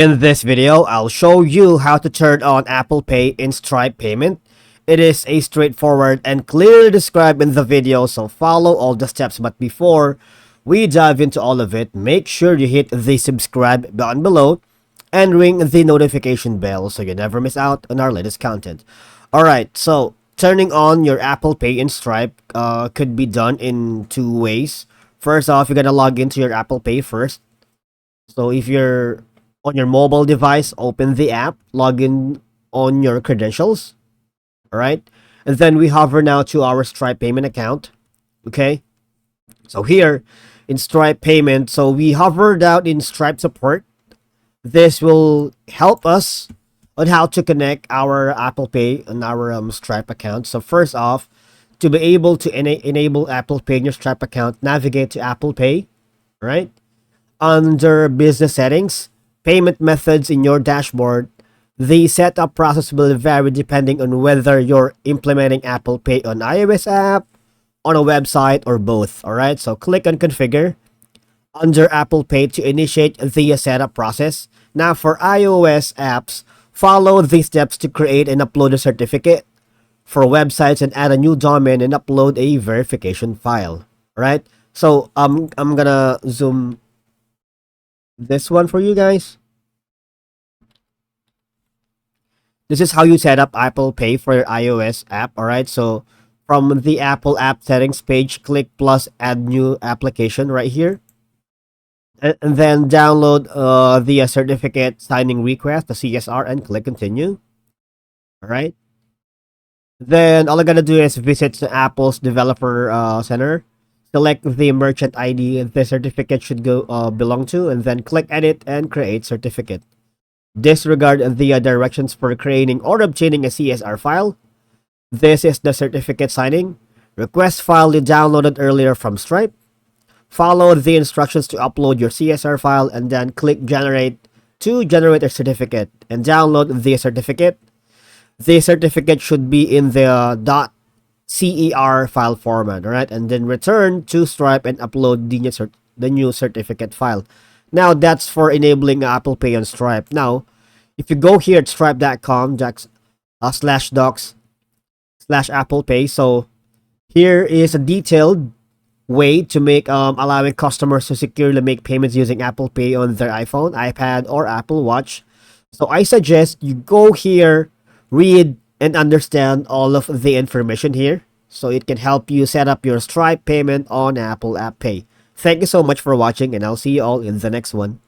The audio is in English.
In this video, I'll show you how to turn on Apple Pay in Stripe payment. It is a straightforward and clearly described in the video, so follow all the steps. But before we dive into all of it, make sure you hit the subscribe button below and ring the notification bell so you never miss out on our latest content. Alright, so turning on your Apple Pay in Stripe could be done in two ways. First off, you're gonna log into your Apple Pay first. So if you're on your mobile device, open the app, log in on your credentials, all right? And then we hover now to our Stripe payment account, okay? So here in Stripe payment, so we hover down in Stripe support. This will help us on how to connect our Apple Pay and our Stripe account. So first off, to be able to enable Apple Pay in your Stripe account, navigate to Apple Pay, right? Under business settings, payment methods in your dashboard, the setup process will vary depending on whether you're implementing Apple Pay on iOS app, on a website, or both. Alright, so click on configure under Apple Pay to initiate the setup process. Now for iOS apps, follow these steps to create and upload a certificate. For websites, and add a new domain and upload a verification file. Alright, so I'm gonna zoom this one for you guys. This is how you set up Apple Pay for your iOS app. All right, so from the Apple app settings page, click plus add new application right here, and then download the certificate signing request, the CSR, and click continue. All right, then all I'm gonna do is visit the Apple's developer center, select the merchant ID the certificate should go belong to, and then click edit and create certificate. Disregard the directions for creating or obtaining a CSR file. This is the certificate signing. Request file you downloaded earlier from Stripe. Follow the instructions to upload your CSR file and then click generate to generate a certificate and download the certificate. The certificate should be in the .cer file format, alright? And then return to Stripe and upload the new certificate file. Now, that's for enabling Apple Pay on Stripe. Now, if you go here at stripe.com /docs/Apple Pay, so here is a detailed way to make allowing customers to securely make payments using Apple Pay on their iPhone, iPad, or Apple Watch. So I suggest you go here, read, and understand all of the information here so it can help you set up your Stripe payment on Apple App Pay. Thank you so much for watching, and I'll see you all in the next one.